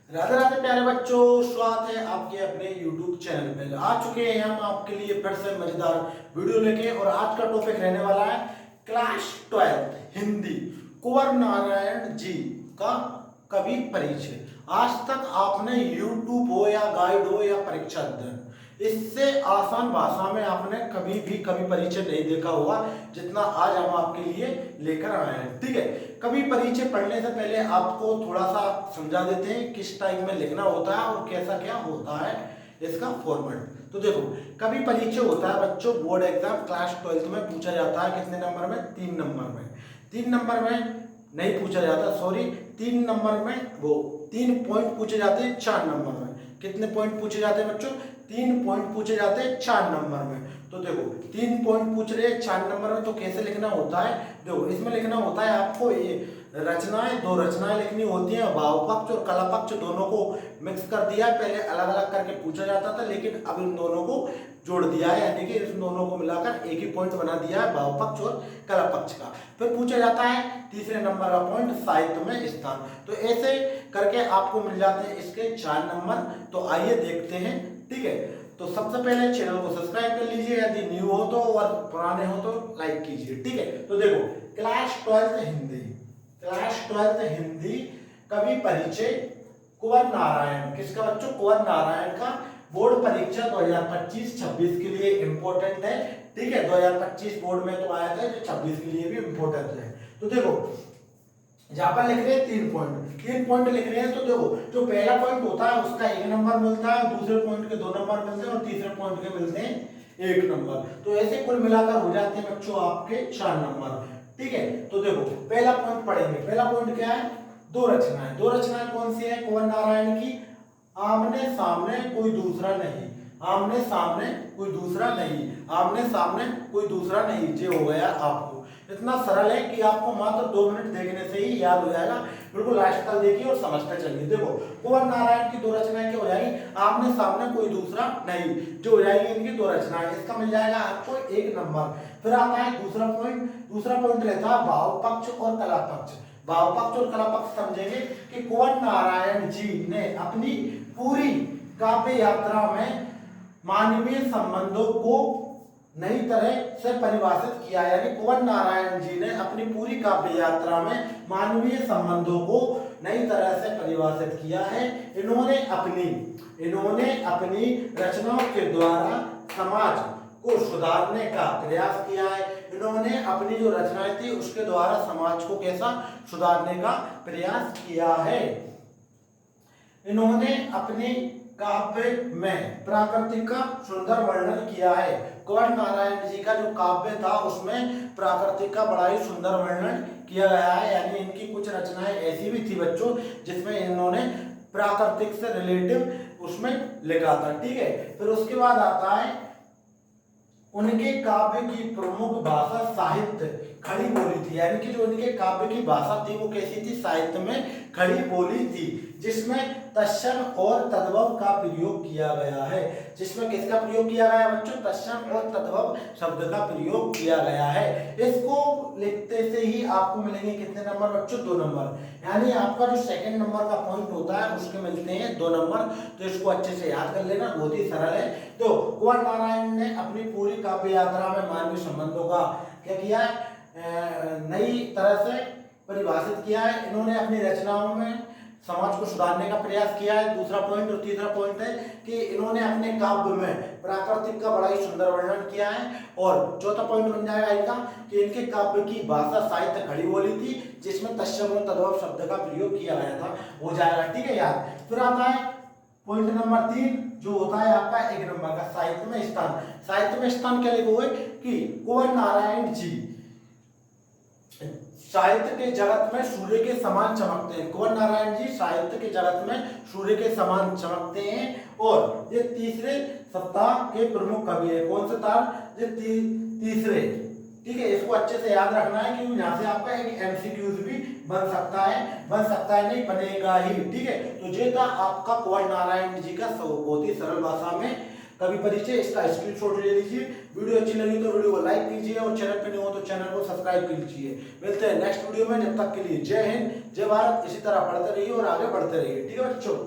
राधे राधे प्यारे बच्चों, स्वागत है आपके अपने YouTube चैनल पे। आ चुके हैं हम आपके लिए फिर से मजेदार वीडियो लेके। और आज का टॉपिक रहने वाला है क्लास 12 हिंदी, कुंवर नारायण जी का कवि परिचय। आज तक आपने YouTube हो या गाइड हो या परीक्षा अध्ययन, इससे आसान भाषा में आपने कभी भी कवि परिचय नहीं देखा होगा जितना आज हम आपके लिए लेकर आए हैं। ठीक है, कवि परिचय पढ़ने से पहले आपको थोड़ा सा समझा देते हैं किस टाइप में लिखना होता है और कैसा क्या होता है इसका फॉर्मेट। तो देखो, कवि परिचय होता है बच्चों बोर्ड एग्जाम क्लास 12 में पूछा जाता है। कितने नंबर में? 3 नंबर में। 3 नंबर में नहीं पूछा जाता, सॉरी, 3 नंबर में वो 3 पॉइंट पूछे जाते हैं 4 नंबर में। कितने पॉइंट पूछे जाते हैं बच्चों? 3 पॉइंट पूछे जाते हैं 4 नंबर में। तो देखो, 3 पॉइंट पूछ रहे हैं 4 नंबर में, तो कैसे लिखना होता है? देखो, इसमें लिखना होता है आपको ये रचनाएं, 2 रचनाएं लिखनी होती हैं। भाव पक्ष और कला पक्ष दोनों को मिक्स कर दिया है। पहले अलग अलग करके पूछा जाता था, लेकिन अब इन दोनों को जोड़ दिया है, यानी कि इन दोनों को मिलाकर एक ही पॉइंट बना दिया है, भाव पक्ष और कला पक्ष का। फिर पूछा जाता है तीसरे नंबर का पॉइंट साहित्य में स्थान। तो ऐसे करके आपको मिल जाते हैं इसके 4 नंबर। तो आइए देखते हैं। ठीक है, तो सबसे पहले चैनल को सब्सक्राइब कर लीजिए यदि न्यू हो तो, और पुराने हो तो लाइक कीजिए। ठीक है, तो देखो, क्लास 12 हिंदी, क्लास 12 हिंदी कवि परिचय कुंवर नारायण। किसका बच्चों? कुंवर नारायण का। बोर्ड परीक्षा 2025-26 के लिए इंपॉर्टेंट है। ठीक है, 2025 बोर्ड में तो आया था, जो 26 के लिए भी इंपॉर्टेंट है। तो देखो, जहां पर लिख रहे हैं 3 पॉइंट लिख रहे हैं, तो देखो, जो पहला पॉइंट होता है उसका 1 नंबर मिलता है, दूसरे पॉइंट के 2 नंबर मिलते हैं और तीसरे पॉइंट के मिलते हैं 1 नंबर। तो ऐसे कुल मिलाकर हो जाते हैं बच्चों आपके 4 नंबर। ठीक है, तो देखो, पहला पॉइंट पढ़ेंगे। पहला पॉइंट क्या है? 2 रचनाएं। 2 रचनाएं कौन सी है कुंवर नारायण की? आमने सामने कोई दूसरा नहीं, आमने सामने कोई दूसरा नहीं, आमने सामने कोई दूसरा नहीं। ये हो गया आपको। इतना सरल है कि आपको मात्र 2 मिनट देखने से ही याद हो जाएगा। बिल्कुल लास्ट तक देखिए और समझते चलिए। देखो, कुंवर नारायण की 2 रचनाएं क्या हो जाएगी? आमने सामने कोई दूसरा नहीं, जो हो जाएगी इनकी 2 रचनाएं। इसका मिल जाएगा आपको 1 नंबर। फिर आता है दूसरा पॉइंट। दूसरा पॉइंट रहता है भाव पक्ष और कला पक्ष। भाव पक्ष और कला पक्ष समझेंगे कि कुंवर नारायण जी ने अपनी पूरी काव्य यात्रा में मानवीय संबंधों को नई तरह से परिभाषित किया। यानी कुंवर नारायण जी ने अपनी पूरी काव्य यात्रा में मानवीय संबंधों को नई तरह से परिभाषित किया है। इन्होंने अपनी रचनाओं के द्वारा समाज को सुधारने का प्रयास किया है। इन्होंने अपनी जो रचनाएं थी उसके द्वारा समाज को कैसा सुधारने का प्रयास किया है। इन्होंने अपने काव्य में प्रकृति का सुंदर वर्णन किया है। कुंवर नारायण जी का जो काव्य था उसमें प्रकृति का बड़ा ही सुंदर वर्णन किया गया है। यानी इनकी कुछ रचनाएं ऐसी भी थी बच्चों जिसमें इन्होंने प्राकृतिक से रिलेटिव उसमें लिखा था। ठीक है, फिर उसके बाद आता है उनके काव्य की प्रमुख भाषा साहित्य खड़ी बोली थी। यानी कि जो उनके काव्य की भाषा थी वो कैसी थी? साहित्य में खड़ी बोली थी, जिसमें तत्सम और तद्भव का प्रयोग किया गया है। जिसमें किसका प्रयोग किया गया बच्चों? तत्सम और तद्भव शब्द का प्रयोग किया गया है। इसको लिखते से ही आपको मिलेंगे कितने नंबर बच्चों? 2 नंबर। यानी आपका जो सेकंड नंबर का पॉइंट होता है उसके मिलते हैं 2 नंबर। तो इसको अच्छे से याद कर लेना, बहुत ही सरल है। तो कुंवर नारायण ने अपनी पूरी काव्य यात्रा में मानवीय संबंधों का क्या किया है? नई तरह से परिभाषित किया है। इन्होंने अपनी रचनाओं में समाज को सुधारने का प्रयास किया है, दूसरा पॉइंट। और तीसरा पॉइंट है कि इन्होंने अपने काव्य में प्राकृतिक का बड़ा ही सुंदर वर्णन किया है। और चौथा पॉइंट बन जाएगा इनका कि इनके काव्य की भाषा साहित्य खड़ी बोली थी, जिसमें तत्सम और तद्भव शब्द का प्रयोग किया गया था। हो जाएगा, ठीक है यार। फिर आता है पॉइंट नंबर 3, जो होता है आपका 1 नंबर का, साहित्य में स्थान। साहित्य में स्थान क्या लिखोगे कि कुंवर नारायण जी साहित्य के जगत में सूर्य के समान चमकते हैं। कुंवर नारायण जी साहित्य के जगत में सूर्य के समान चमकते हैं। और ये तीसरे सप्ताह के प्रमुख कवि है। कौन सा था? ये तीसरे। ठीक है, इसको अच्छे से याद रखना है क्योंकि यहाँ से आपका एक एमसीक्यूज भी बन सकता है, नहीं बनेगा ही। ठीक है, तो ये था आपका कुंवर नारायण जी का बहुत ही सरल भाषा में का भी परिचय, इसका स्क्रीनशॉट ले लीजिए। वीडियो अच्छी लगी तो वीडियो को लाइक कीजिए और चैनल पे नहीं हो तो चैनल को सब्सक्राइब कीजिए। मिलते हैं नेक्स्ट वीडियो में, जब तक के लिए जय हिंद, जय भारत। इसी तरह पढ़ते रहिए और आगे बढ़ते रहिए। ठीक है बच्चों।